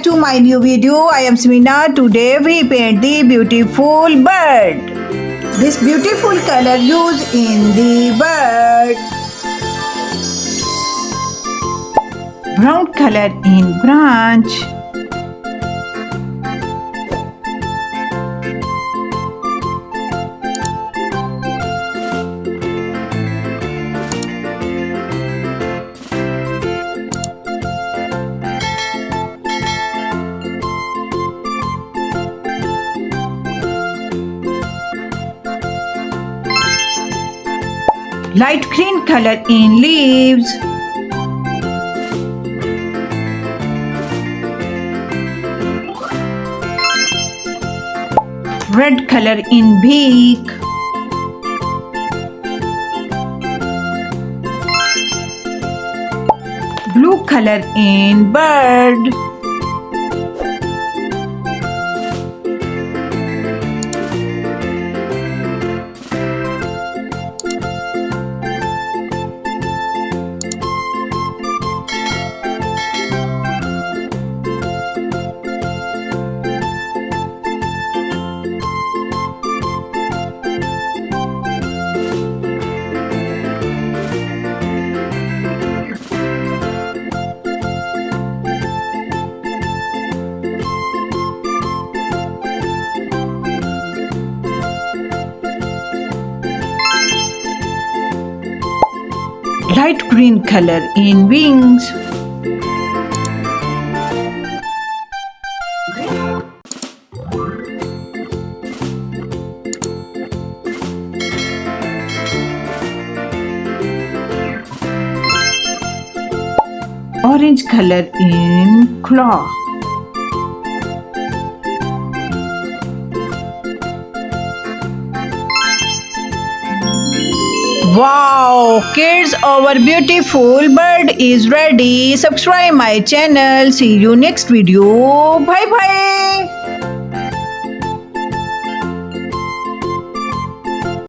back to my new video. I am Samina. Today we paint the beautiful bird. This beautiful color used in the bird. Brown color in branch. Light green color in leaves. Red color in beak. Blue color in bird. Light green color in wings. Orange color in claw. Wow, kids, our beautiful bird is ready. Subscribe my channel. See you next video. Bye bye.